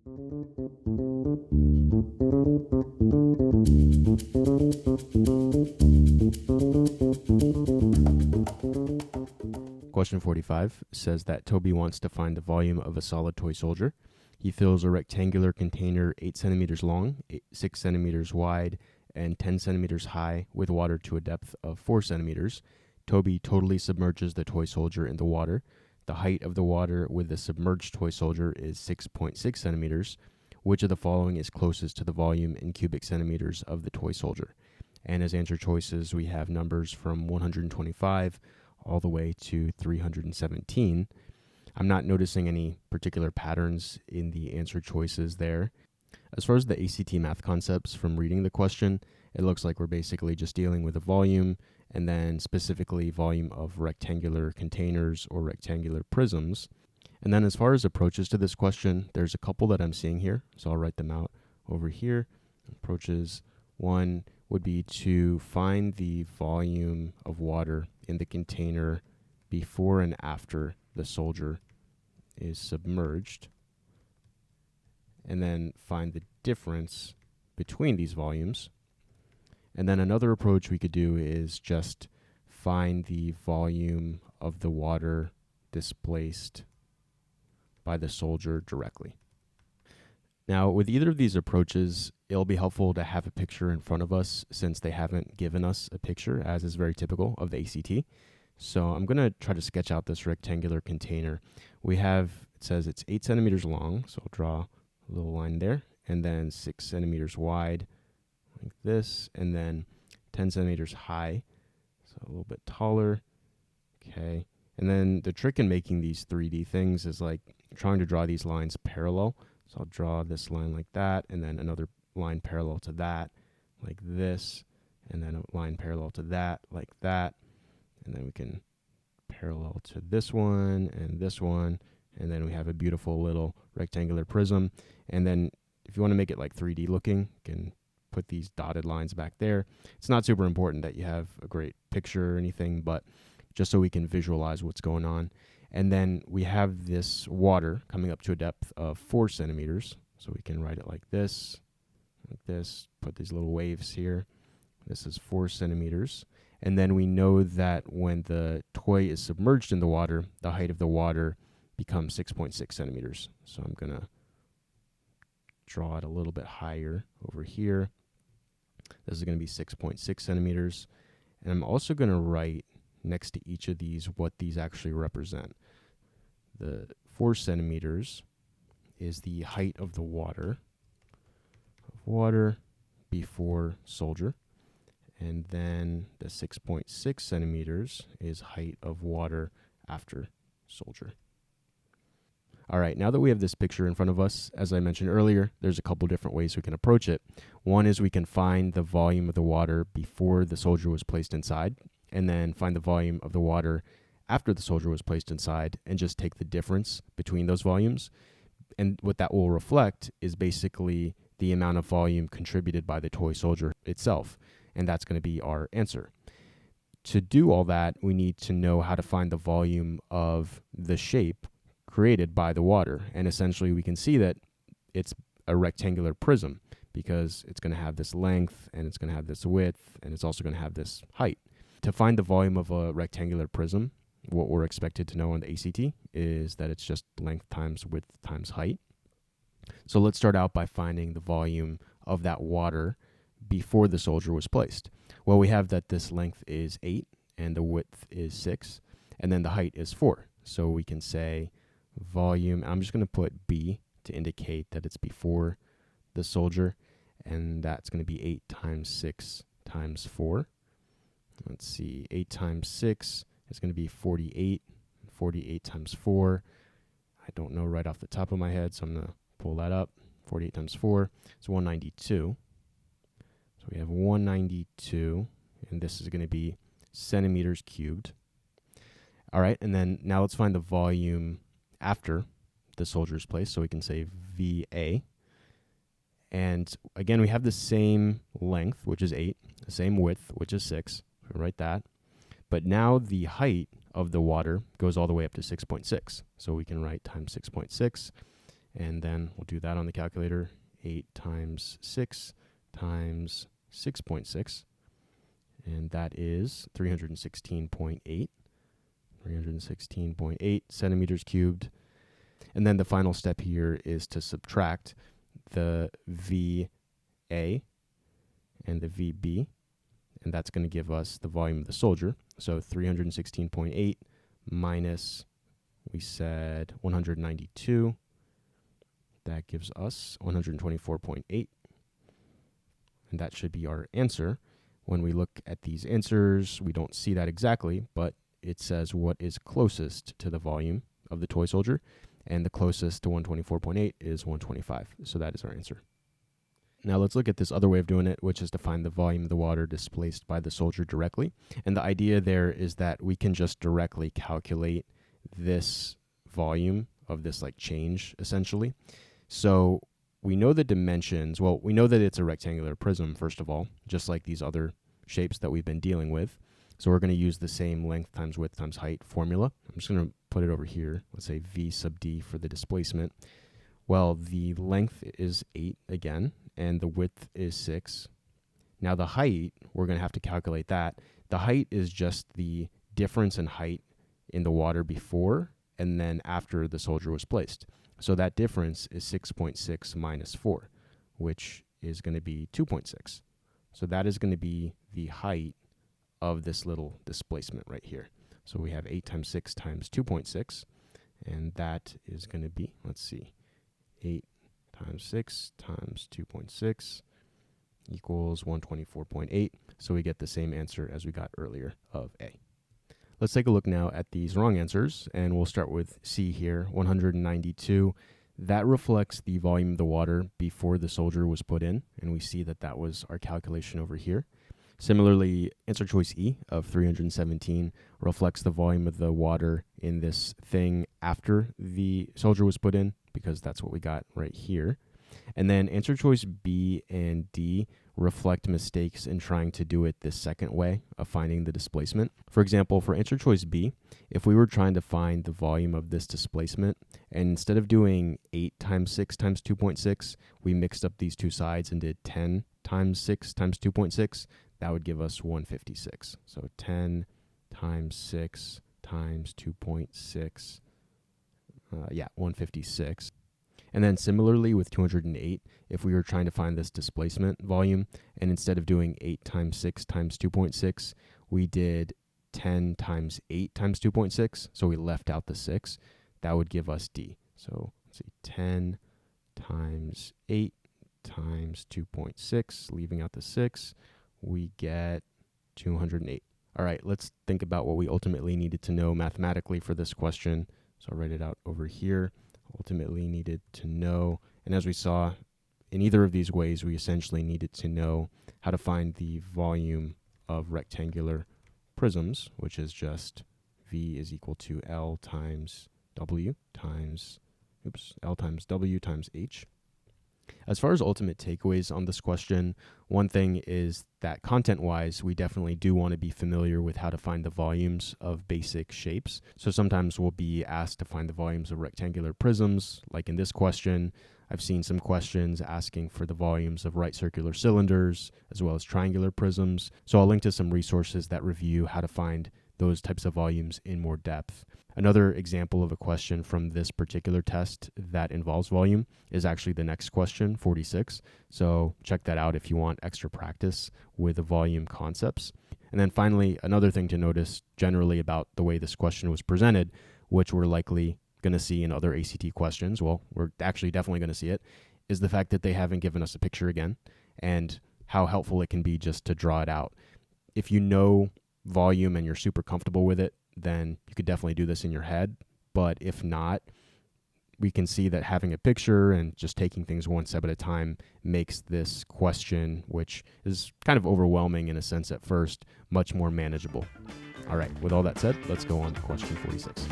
Question 45 says that Toby wants to find the volume of a solid toy soldier. He fills a rectangular container 8 centimeters long, 6 centimeters wide, and 10 centimeters high with water to a depth of 4 centimeters. Toby totally submerges the toy soldier in the water. The height of the water with the submerged toy soldier is 6.6 centimeters. Which of the following is closest to the volume in cubic centimeters of the toy soldier? And as answer choices, we have numbers from 125 all the way to 317. I'm not noticing any particular patterns in the answer choices there. As far as the ACT math concepts from reading the question, it looks like we're basically just dealing with a volume, and then specifically volume of rectangular containers or rectangular prisms. And then as far as approaches to this question, there's a couple that I'm seeing here, so I'll write them out over here. Approaches 1 would be to find the volume of water in the container before and after the soldier is submerged, and then find the difference between these volumes. And then another approach we could do is just find the volume of the water displaced by the soldier directly. Now, with either of these approaches, it'll be helpful to have a picture in front of us since they haven't given us a picture, as is very typical of the ACT. So I'm going to try to sketch out this rectangular container. We have, it says it's 8 centimeters long, so I'll draw a little line there, and then 6 centimeters wide, like this, and then 10 centimeters high, so a little bit taller. Okay, and then the trick in making these 3D things is like trying to draw these lines parallel. So I'll draw this line like that, and then another line parallel to that, like this, and then a line parallel to that, like that, and then we can parallel to this one, and then we have a beautiful little rectangular prism. And then if you want to make it like 3D looking, you can put these dotted lines back there. It's not super important that you have a great picture or anything, but just so we can visualize what's going on. And then we have this water coming up to a depth of 4 centimeters. So we can write it like this, put these little waves here. This is 4 centimeters. And then we know that when the toy is submerged in the water, the height of the water becomes 6.6 centimeters. So I'm going to draw it a little bit higher over here. This is going to be 6.6 centimeters. And I'm also going to write next to each of these what these actually represent. The 4 centimeters is the height of the water before soldier. And then the 6.6 centimeters is height of water after soldier. All right, now that we have this picture in front of us, as I mentioned earlier, there's a couple different ways we can approach it. One is we can find the volume of the water before the soldier was placed inside, and then find the volume of the water after the soldier was placed inside, and just take the difference between those volumes. And what that will reflect is basically the amount of volume contributed by the toy soldier itself, and that's going to be our answer. To do all that, we need to know how to find the volume of the shape created by the water, and essentially we can see that it's a rectangular prism because it's going to have this length, and it's going to have this width, and it's also going to have this height. To find the volume of a rectangular prism, what we're expected to know on the ACT is that it's just length times width times height. So let's start out by finding the volume of that water before the soldier was placed. Well, we have that this length is 8 and the width is 6, and then the height is 4. So we can say volume, I'm just going to put B to indicate that it's before the soldier, and that's going to be 8 times 6 times 4. Let's see, 8 times 6 is going to be 48. 48 times 4, I don't know right off the top of my head, so I'm going to pull that up. 48 times 4 is 192. So we have 192, and this is going to be centimeters cubed. All right, and then now let's find the volume after the soldier's place. So we can say VA. And again, we have the same length, which is 8, the same width, which is 6. So write that. But now the height of the water goes all the way up to 6.6. So we can write times 6.6. And then we'll do that on the calculator. 8 times 6 times 6.6. And that is 316.8. 316.8 centimeters cubed. And then the final step here is to subtract the VA and the VB. And that's going to give us the volume of the soldier. So 316.8 minus, we said 192. That gives us 124.8. And that should be our answer. When we look at these answers, we don't see that exactly, but it says what is closest to the volume of the toy soldier. And the closest to 124.8 is 125. So that is our answer. Now let's look at this other way of doing it, which is to find the volume of the water displaced by the soldier directly. And the idea there is that we can just directly calculate this volume of this like change, essentially. So we know the dimensions. Well, we know that it's a rectangular prism, first of all, just like these other shapes that we've been dealing with. So we're going to use the same length times width times height formula. I'm just going to put it over here. Let's say V sub D for the displacement. Well, the length is 8 again, and the width is 6. Now the height, we're going to have to calculate that. The height is just the difference in height in the water before and then after the soldier was placed. So that difference is 6.6 minus 4, which is going to be 2.6. So that is going to be the height of this little displacement right here. So we have 8 times 6 times 2.6, and that is going to be, let's see, 8 times 6 times 2.6 equals 124.8. So we get the same answer as we got earlier of A. Let's take a look now at these wrong answers, and we'll start with C here, 192. That reflects the volume of the water before the soldier was put in, and we see that that was our calculation over here. Similarly, answer choice E of 317 reflects the volume of the water in this thing after the soldier was put in, because that's what we got right here. And then answer choice B and D reflect mistakes in trying to do it this second way of finding the displacement. For example, for answer choice B, if we were trying to find the volume of this displacement, and instead of doing 8 times 6 times 2.6, we mixed up these two sides and did 10 times 6 times 2.6, that would give us 156. So 10 times 6 times 2.6, 156. And then similarly with 208, if we were trying to find this displacement volume, and instead of doing 8 times 6 times 2.6, we did 10 times 8 times 2.6, so we left out the 6, that would give us D. So let's see, 10 times 8 times 2.6, leaving out the 6, we get 208. All right, let's think about what we ultimately needed to know mathematically for this question. So I'll write it out over here. Ultimately needed to know, and as we saw, in either of these ways, we essentially needed to know how to find the volume of rectangular prisms, which is just V is equal to L times W times, L times W times H. As far as ultimate takeaways on this question, one thing is that content-wise, we definitely do want to be familiar with how to find the volumes of basic shapes. So sometimes we'll be asked to find the volumes of rectangular prisms, like in this question. I've seen some questions asking for the volumes of right circular cylinders, as well as triangular prisms. So I'll link to some resources that review how to find those types of volumes in more depth. Another example of a question from this particular test that involves volume is actually the next question, 46. So check that out if you want extra practice with the volume concepts. And then finally, another thing to notice generally about the way this question was presented, which we're likely going to see in other ACT questions, well, we're actually definitely going to see it, is the fact that they haven't given us a picture again and how helpful it can be just to draw it out. If you know volume and you're super comfortable with it, then you could definitely do this in your head. But if not, we can see that having a picture and just taking things one step at a time makes this question, which is kind of overwhelming in a sense at first, much more manageable. All right, with all that said, let's go on to question 46.